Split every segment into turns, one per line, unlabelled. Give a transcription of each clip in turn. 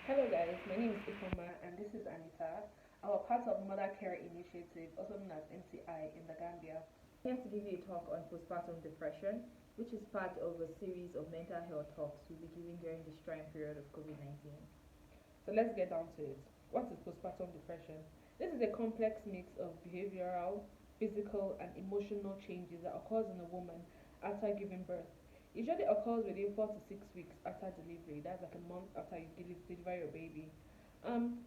Hello guys, my name is Ifoma and this is Anita. Our part of Mother Care Initiative, also known as MCI in the Gambia.
I'm here to give you a talk on postpartum depression, which is part of a series of mental health talks we'll be giving during this trying period of COVID-19.
So let's get down to it. What is postpartum depression? This is a complex mix of behavioral, physical, and emotional changes that occurs in a woman after giving birth. It usually occurs within 4 to 6 weeks after delivery. That's like a month after you deliver your baby.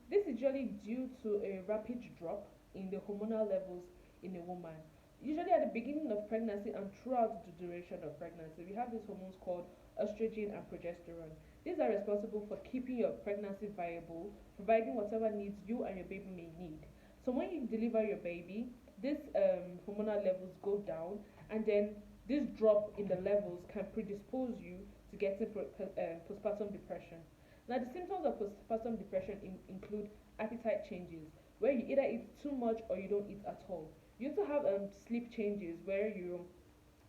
This is usually due to a rapid drop in the hormonal levels in a woman. Usually at the beginning of pregnancy and throughout the duration of pregnancy, we have these hormones called estrogen and progesterone. These are responsible for keeping your pregnancy viable, providing whatever needs you and your baby may need. So when you deliver your baby, these hormonal levels go down, and then this drop in the levels can predispose you to getting postpartum depression. Now, the symptoms of postpartum depression include appetite changes, where you either eat too much or you don't eat at all. You also have sleep changes, where you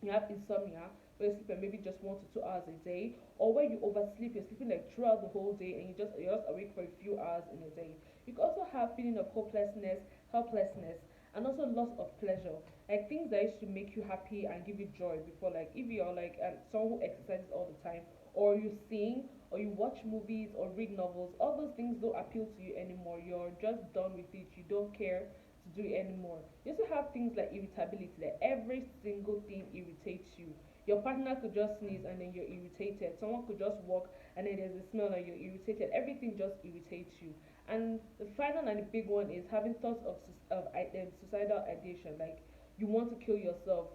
have insomnia, where you sleep maybe just 1 to 2 hours a day, or where you oversleep, you're sleeping like throughout the whole day and you're just awake for a few hours in a day. You can also have feeling of hopelessness, helplessness, and also loss of pleasure, like things that used to make you happy and give you joy before, like if you're like someone who exercises all the time, or you sing, or you watch movies or read novels, all those things don't appeal to you anymore. You're just done with it. You don't care to do it anymore. You also have things like irritability, like every single thing irritates you. Your partner could just sneeze and then you're irritated. Someone could just walk and then there's a smell and you're irritated. Everything just irritates you. And the final and the big one is having thoughts of suicidal ideation, like you want to kill yourself.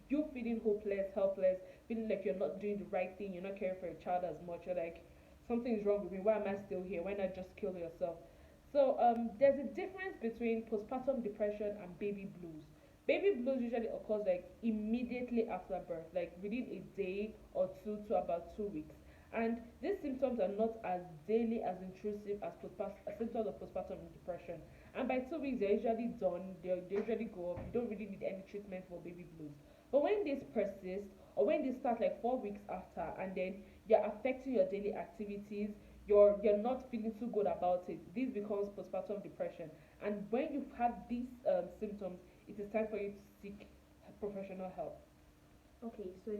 You feeling hopeless, helpless, feeling like you're not doing the right thing, you're not caring for your child as much. You're like, something is wrong with me. Why am I still here? Why not just kill yourself? So there's a difference between postpartum depression and baby blues. Baby blues usually occurs like immediately after birth, like within a day or two to about 2 weeks. And these symptoms are not as daily as intrusive as symptoms of postpartum depression. And by 2 weeks, they're usually done. They usually go off. You don't really need any treatment for baby blues. But when this persists, or when they start like 4 weeks after, and then they're affecting your daily activities, you're not feeling too good about it, this becomes postpartum depression. And when you have these symptoms, it is time for you to seek professional help.
Okay, so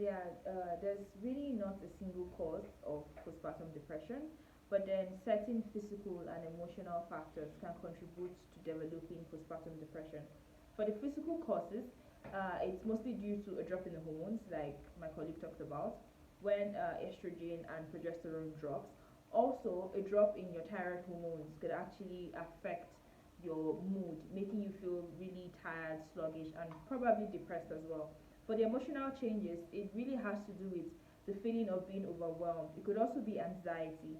there's really not a single cause of postpartum depression, but then certain physical and emotional factors can contribute to developing postpartum depression. For the physical causes, it's mostly due to a drop in the hormones, like my colleague talked about, when estrogen and progesterone drops. Also, a drop in your thyroid hormones could actually affect your mood, making you feel really tired, sluggish, and probably depressed as well. For the emotional changes, it really has to do with the feeling of being overwhelmed. It could also be anxiety.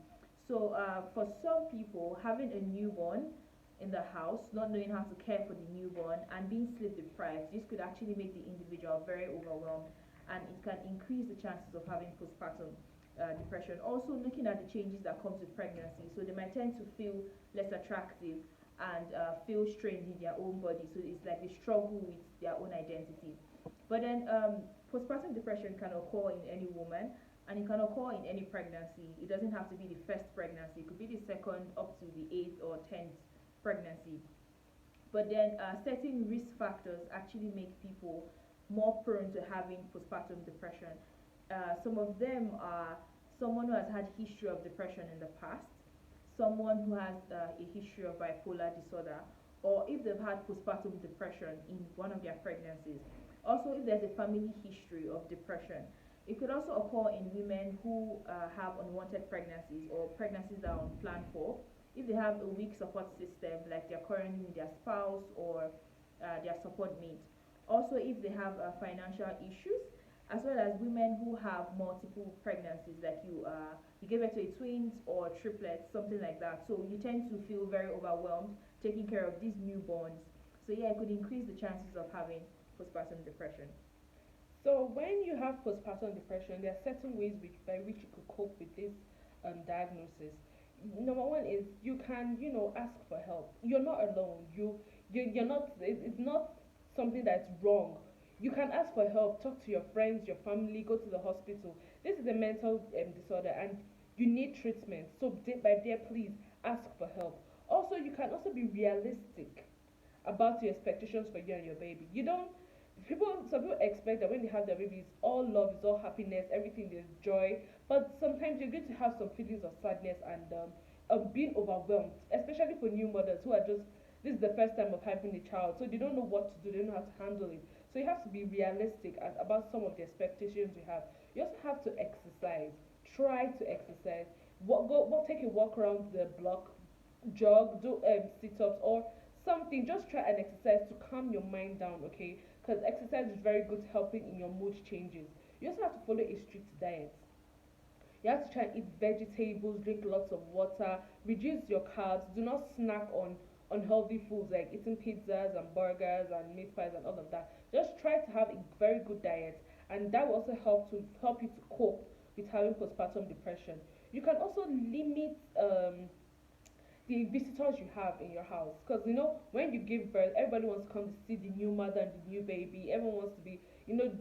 So, for some people, having a newborn in the house, not knowing how to care for the newborn, and being sleep deprived, this could actually make the individual very overwhelmed, and it can increase the chances of having postpartum depression. Also, looking at the changes that comes with pregnancy, so they might tend to feel less attractive and feel strange in their own body. So it's like they struggle with their own identity. But then postpartum depression can occur in any woman, and it can occur in any pregnancy. It doesn't have to be the first pregnancy. It could be the second up to the eighth or 10th pregnancy. But then certain risk factors actually make people more prone to having postpartum depression. Some of them are someone who has had history of depression in the past, someone who has a history of bipolar disorder, or if they've had postpartum depression in one of their pregnancies. Also, if there's a family history of depression. It could also occur in women who have unwanted pregnancies or pregnancies that are unplanned for. If they have a weak support system, like they're currently with their spouse or their support mate. Also, if they have financial issues, as well as women who have multiple pregnancies, like you give birth to a twins or triplets, something like that. So you tend to feel very overwhelmed taking care of these newborns. So yeah, it could increase the chances of having postpartum depression.
So when you have postpartum depression, there are certain ways by which you could cope with this diagnosis. Number one is you can, ask for help. You're not alone. You're not. It's not something that's wrong. You can ask for help. Talk to your friends, your family. Go to the hospital. This is a mental disorder, and you need treatment. So by there, please ask for help. Also, you can also be realistic about your expectations for you and your baby. You don't people Some people expect that when they have their baby it's all love, it's all happiness, everything is joy. But sometimes you're going to have some feelings of sadness and being overwhelmed, especially for new mothers who are just this is the first time of having a child, so they don't know what to do, they don't know how to handle it. So you have to be realistic about some of the expectations you have. You also have to exercise. Try to exercise. Take a walk around the block, jog, do sit-ups or something. Just try and exercise to calm your mind down, okay? Because exercise is very good helping in your mood changes. You also have to follow a strict diet. You have to try and eat vegetables, drink lots of water, reduce your carbs, do not snack on unhealthy foods like eating pizzas and burgers and meat pies and all of that. Just try to have a very good diet, and that will also help you to cope with having postpartum depression. You can also limit the visitors you have in your house, because when you give birth everybody wants to come to see the new mother and the new baby. Everyone wants to be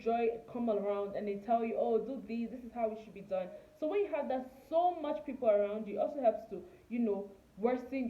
joy come around, and they tell you, oh, do this is how it should be done. So when you have that so much people around you, it also helps to worsen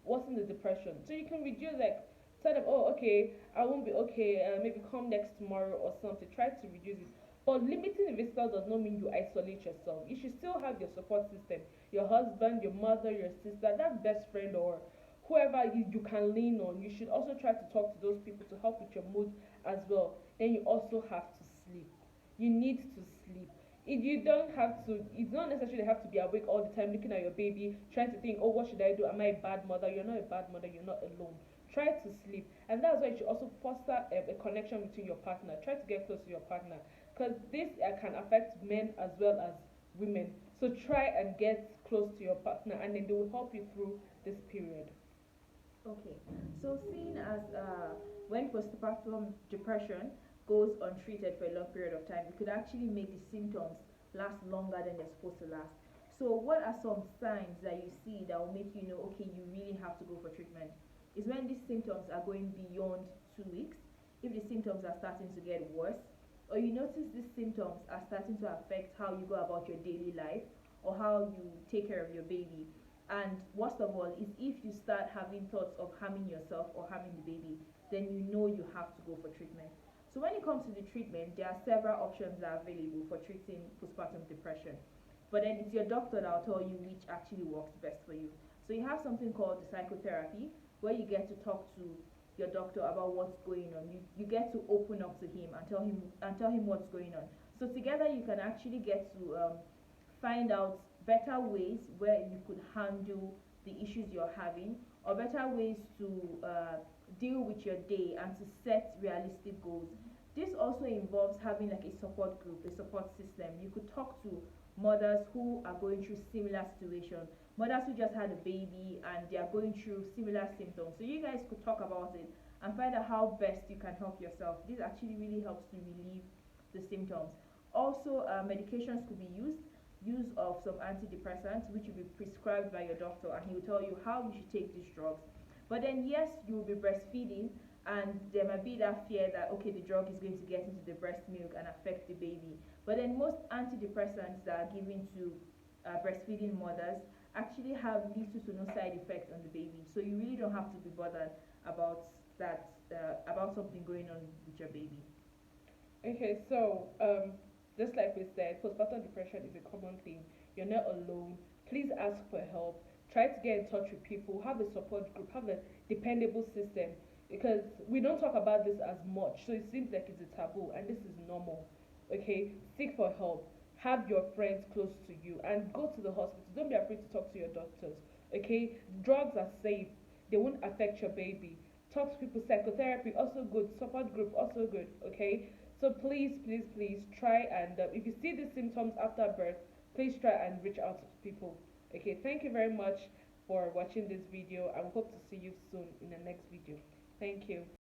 worsen the depression. So you can reduce, like, tell them, oh, okay, I won't be okay, maybe come next tomorrow or something. Try to reduce it. But limiting the visitors does not mean you isolate yourself. You should still have your support system, your husband, your mother, your sister, that best friend, or whoever you can lean on. You should also try to talk to those people to help with your mood as well. Then you also have to sleep. You need to sleep. If you don't have to, it's not necessarily have to be awake all the time looking at your baby, trying to think, oh, what should I do? Am I a bad mother? You're not a bad mother, you're not alone. Try to sleep. And that's why you should also foster a connection between your partner. Try to get close to your partner, because this can affect men as well as women. So try and get close to your partner, and then they will help you through this period.
Okay, so seeing as when postpartum depression goes untreated for a long period of time, it could actually make the symptoms last longer than they're supposed to last. So, what are some signs that you see that will make you know, okay, you really have to go for treatment? Is when these symptoms are going beyond 2 weeks, if the symptoms are starting to get worse, or you notice these symptoms are starting to affect how you go about your daily life or how you take care of your baby. And worst of all is if you start having thoughts of harming yourself or harming the baby, then you know you have to go for treatment. So when it comes to the treatment, there are several options that are available for treating postpartum depression. But then it's your doctor that will tell you which actually works best for you. So you have something called the psychotherapy, where you get to talk to your doctor about what's going on. You get to open up to him and tell him what's going on. So together you can actually get to find out better ways where you could handle the issues you're having, or better ways to deal with your day and to set realistic goals. This also involves having like a support group, a support system. You could talk to mothers who are going through similar situations, mothers who just had a baby and they are going through similar symptoms. So you guys could talk about it and find out how best you can help yourself. This actually really helps to relieve the symptoms. Also, medications could be used. Use of some antidepressants, which will be prescribed by your doctor, and he will tell you how you should take these drugs. But then, yes, you will be breastfeeding, and there might be that fear that, okay, the drug is going to get into the breast milk and affect the baby. But then, most antidepressants that are given to breastfeeding mothers actually have little to no side effect on the baby. So you really don't have to be bothered about about something going on with your baby.
Okay, so just like we said, postpartum depression is a common thing. You're not alone. Please ask for help. Try to get in touch with people. Have a support group. Have a dependable system, because we don't talk about this as much. So it seems like it's a taboo, and this is normal. Okay, seek for help. Have your friends close to you, and go to the hospital. Don't be afraid to talk to your doctors. Okay, drugs are safe. They won't affect your baby. Talk to people. Psychotherapy also good. Support group also good. Okay, so please, please, please try and if you see the symptoms after birth, please try and reach out to people. Okay, thank you very much for watching this video. I hope to see you soon in the next video. Thank you.